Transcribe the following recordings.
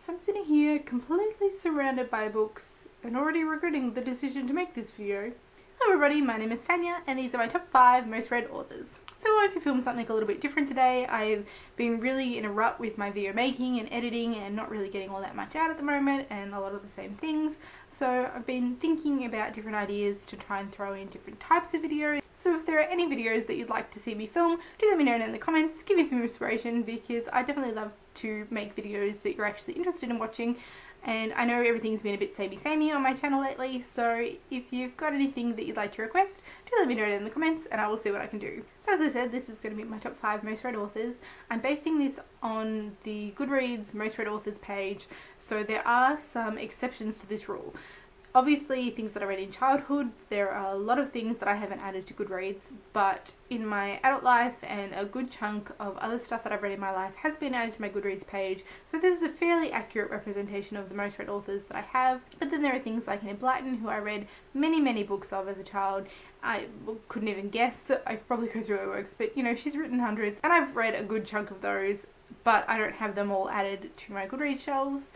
So I'm sitting here completely surrounded by books and already regretting the decision to make this video. Hello everybody, my name is Tanya and these are my top 5 most read authors. So I wanted to film something a little bit different today. I've been really in a rut with my video making and editing and not really getting all that much out at the moment and a lot of the same things. So I've been thinking about different ideas to try and throw in different types of videos. So if there are any videos that you'd like to see me film, do let me know in the comments, give me some inspiration, because I definitely love to make videos that you're actually interested in watching. And I know everything's been a bit samey on my channel lately, so if you've got anything that you'd like to request, do let me know in the comments and I will see what I can do. So as I said, this is going to be my top 5 most read authors. I'm basing this on the Goodreads most read authors page, so there are some exceptions to this rule. Obviously, things that I read in childhood, there are a lot of things that I haven't added to Goodreads, but in my adult life and a good chunk of other stuff that I've read in my life has been added to my Goodreads page, so this is a fairly accurate representation of the most read authors that I have. But then there are things like Enid Blyton, who I read many books of as a child. I couldn't even guess. I could probably go through her works, but you know, she's written hundreds, and I've read a good chunk of those, but I don't have them all added to my Goodreads shelves.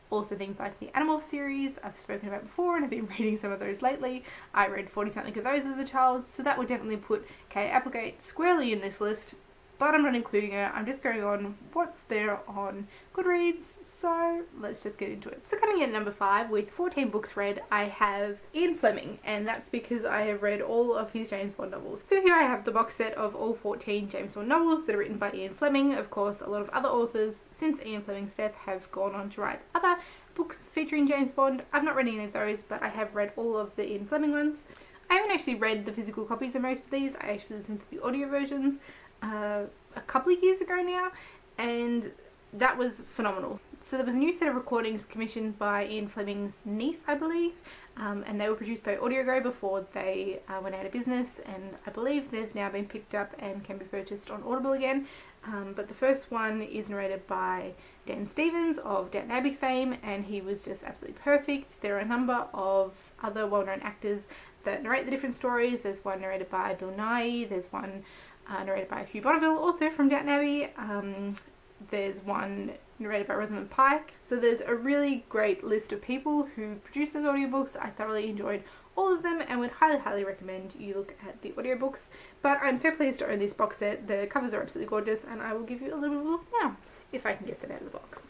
Also things like the Animal series I've spoken about before and I've been reading some of those lately. I read 40 something of those as a child, so that would definitely put Kay Applegate squarely in this list, but I'm not including her. I'm just going on what's there on Goodreads, so let's just get into it. So coming in at number 5 with 14 books read, I have Ian Fleming, and that's because I have read all of his James Bond novels. So here I have the box set of all 14 James Bond novels that are written by Ian Fleming. Of course, a lot of other authors since Ian Fleming's death have gone on to write other books featuring James Bond. I've not read any of those, but I have read all of the Ian Fleming ones. I haven't actually read the physical copies of most of these. I actually listened to the audio versions a couple of years ago now, and that was phenomenal. So there was a new set of recordings commissioned by Ian Fleming's niece, I believe, and they were produced by AudioGo before they went out of business, and I believe they've now been picked up and can be purchased on Audible again. But the first one is narrated by Dan Stevens of Downton Abbey fame, and he was just absolutely perfect. There are a number of other well-known actors that narrate the different stories. There's one narrated by Bill Nighy, there's one narrated by Hugh Bonneville, also from Downton Abbey. There's one narrated by Rosamund Pike. So there's a really great list of people who produce those audiobooks. I thoroughly enjoyed all of them and would highly recommend you look at the audiobooks. But I'm so pleased to own this box set. The covers are absolutely gorgeous, and I will give you a little bit of a look now, if I can get them out of the box.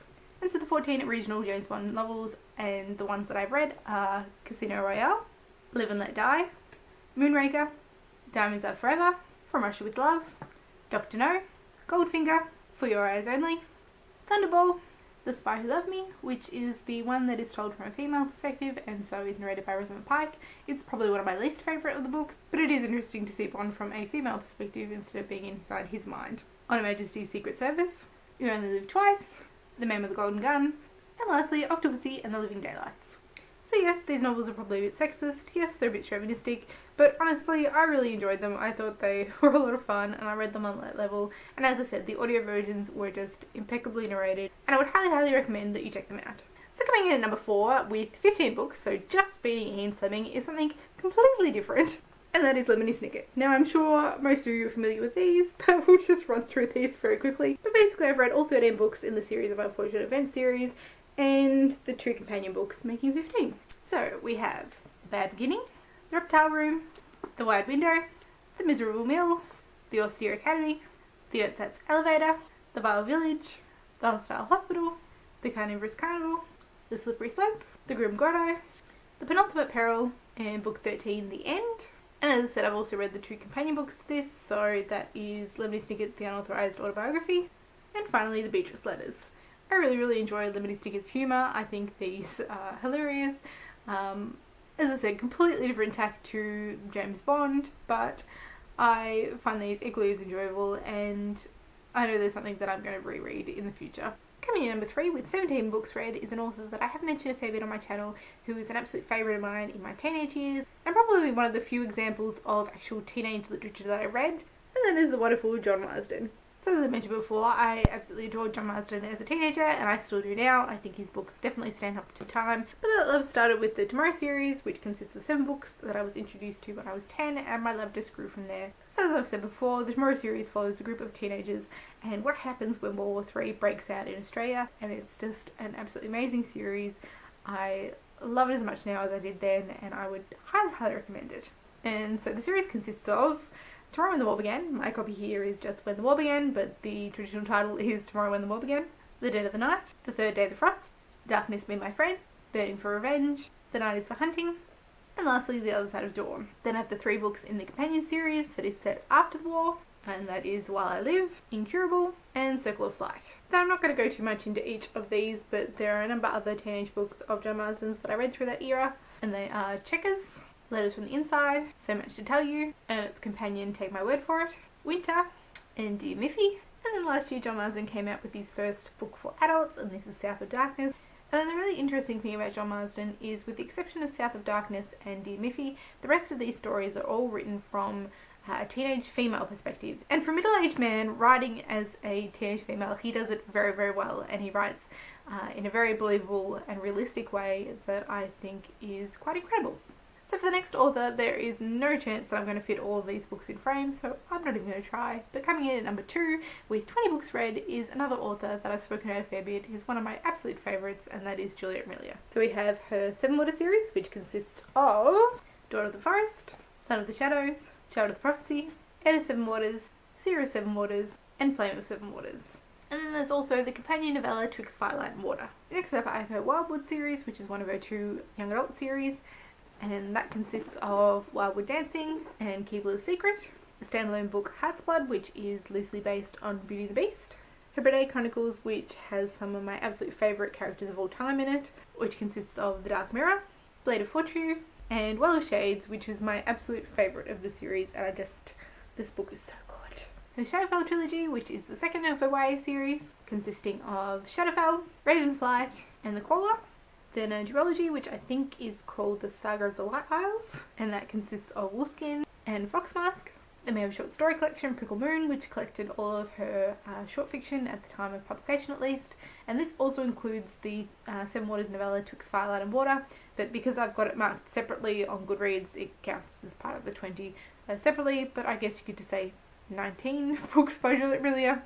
And so the 14 original James Bond novels, and the ones that I've read are Casino Royale, Live and Let Die, Moonraker, Diamonds Are Forever, From Russia with Love, Dr. No, Goldfinger, For Your Eyes Only, Thunderball, The Spy Who Loved Me, which is the one that is told from a female perspective and so is narrated by Rosamund Pike. It's probably one of my least favourite of the books, but it is interesting to see Bond from a female perspective instead of being inside his mind. On Her Majesty's Secret Service, You Only Live Twice, The Man with the Golden Gun, and lastly Octopussy and the Living Daylights. So yes, these novels are probably a bit sexist, yes they're a bit chauvinistic, but honestly I really enjoyed them. I thought they were a lot of fun and I read them on light level, and as I said, the audio versions were just impeccably narrated, and I would highly recommend that you check them out. So coming in at number 4 with 15 books, so just beating Ian Fleming, is something completely different, and that is Lemony Snicket. Now I'm sure most of you are familiar with these, but we'll just run through these very quickly. But basically I've read all 13 books in the series of Unfortunate Events series, and the 2 companion books, making 15. So we have The Bad Beginning, The Reptile Room, The Wide Window, The Miserable Mill, The Austere Academy, The Ersatz Elevator, The Vile Village, The Hostile Hospital, The Carnivorous Carnival, The Slippery Slope, The Grim Grotto, The Penultimate Peril, and Book 13, The End. And as I said, I've also read the 2 companion books to this, so that is Lemony Snicket, The Unauthorized Autobiography, and finally The Beatrice Letters. I really enjoy Lemony Snicket's humour. I think these are hilarious. As I said, completely different tack to James Bond, but I find these equally as enjoyable, and I know there's something that I'm going to reread in the future. Coming in at number 3 with 17 books read is an author that I have mentioned a fair bit on my channel, who is an absolute favourite of mine in my teenage years, and probably one of the few examples of actual teenage literature that I read, and that is the wonderful John Marsden. So as I mentioned before, I absolutely adored John Marsden as a teenager, and I still do now. I think his books definitely stand up to time. But that love started with the Tomorrow series, which consists of 7 books that I was introduced to when I was 10, and my love just grew from there. So as I've said before, the Tomorrow series follows a group of teenagers and what happens when World War III breaks out in Australia, and it's just an absolutely amazing series. I love it as much now as I did then, and I would highly recommend it. And so the series consists of Tomorrow When the War Began. My copy here is just When the War Began, but the traditional title is Tomorrow When the War Began. The Dead of the Night, The Third Day of the Frost, Darkness Be My Friend, Burning for Revenge, The Night is for Hunting, and lastly The Other Side of Dawn. Then I have the 3 books in the companion series that is set after the war, and that is While I Live, Incurable, and Circle of Flight. Now I'm not going to go too much into each of these, but there are a number of other teenage books of John Marsden's that I read through that era, and they are Checkers, Letters from the Inside, So Much to Tell You, and its companion Take My Word For It, Winter, and Dear Miffy. And then last year John Marsden came out with his first book for adults, and this is South of Darkness. And then the really interesting thing about John Marsden is, with the exception of South of Darkness and Dear Miffy, the rest of these stories are all written from a teenage female perspective. And for a middle-aged man writing as a teenage female, he does it very, very well, and he writes in a very believable and realistic way that I think is quite incredible. So for the next author, there is no chance that I'm going to fit all of these books in frame, so I'm not even going to try. But coming in at number 2 with 20 books read is another author that I've spoken about a fair bit. He's one of my absolute favourites, and that is Juliet Amelia. So we have her 7 Water series, which consists of Daughter of the Forest, Son of the Shadows, Child of the Prophecy, Head of 7 Waters, Seer of 7 Waters, and Flame of 7 Waters. And then there's also the companion novella Twixt Firelight and Water. Next up I have her Wildwood series, which is one of her 2 young adult series, and that consists of Wildwood Dancing and Keebler's Secret, the standalone book Heart's Blood, which is loosely based on Beauty and the Beast, Her Birthday Chronicles, which has some of my absolute favourite characters of all time in it, which consists of The Dark Mirror, Blade of Fortune, and Well of Shades, which is my absolute favourite of the series, and this book is so good. Her Shadowfell trilogy, which is the second of her YA series, consisting of Shadowfell, Ravenflight, and The Caller. Then a duology, which I think is called The Saga of the Light Isles, and that consists of Wolfskin and Foxmask. Then we have a short story collection, Prickle Moon, which collected all of her short fiction at the time of publication at least, and this also includes the 7 Waters novella Twixt Firelight and Water, but because I've got it marked separately on Goodreads, it counts as part of the 20 separately, but I guess you could just say 19 books by Juliet Amelia.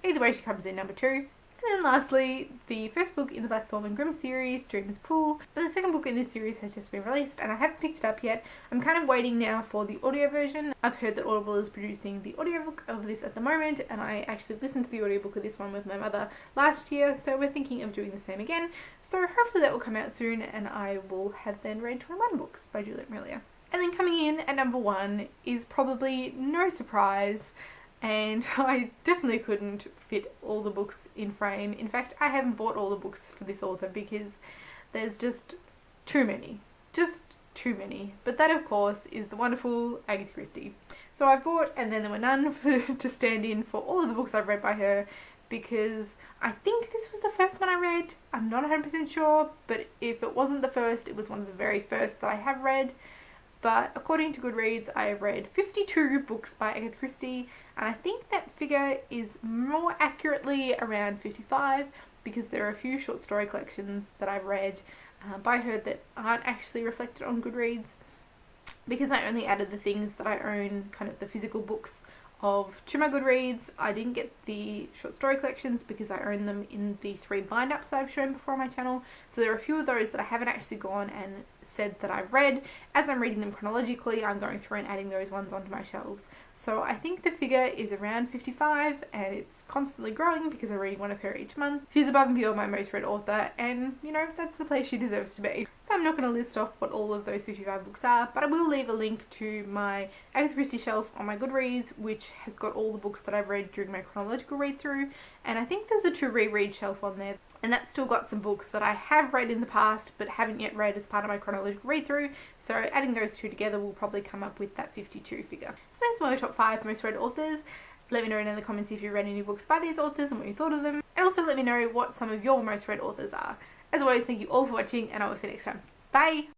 Either way, she comes in number 2. And then lastly, the first book in the Blackthorn and Grimm series, Dreamer's Pool, and the second book in this series has just been released, and I haven't picked it up yet. I'm kind of waiting now for the audio version. I've heard that Audible is producing the audiobook of this at the moment, and I actually listened to the audiobook of this one with my mother last year, so we're thinking of doing the same again. So hopefully that will come out soon, and I will have then read 21 books by Juliet Amelia. And then coming in at number 1 is probably no surprise, and I definitely couldn't fit all the books in frame. In fact, I haven't bought all the books for this author because there's just too many. Just too many. But that, of course, is the wonderful Agatha Christie. So I bought, and then there were none to stand in for all of the books I've read by her, because I think this was the first one I read. I'm not 100% sure, but if it wasn't the first, it was one of the very first that I have read. But according to Goodreads, I have read 52 books by Agatha Christie, and I think that figure is more accurately around 55, because there are a few short story collections that I've read by her that aren't actually reflected on Goodreads, because I only added the things that I own, kind of the physical books of, to my Goodreads. I didn't get the short story collections because I own them in the 3 bind-ups that I've shown before on my channel, so there are a few of those that I haven't actually gone and said that I've read. As I'm reading them chronologically, I'm going through and adding those ones onto my shelves. So I think the figure is around 55, and it's constantly growing because I'm reading one of her each month. She's above and beyond my most read author, and you know, that's the place she deserves to be. So I'm not going to list off what all of those 55 books are, but I will leave a link to my Agatha Christie shelf on my Goodreads, which has got all the books that I've read during my chronological read through, and I think there's a to reread shelf on there. And that's still got some books that I have read in the past but haven't yet read as part of my chronological read through, so adding those two together will probably come up with that 52 figure. So there's my top 5 most read authors. Let me know in the comments if you read any books by these authors and what you thought of them, and also let me know what some of your most read authors are. As always, thank you all for watching, and I will see you next time. Bye!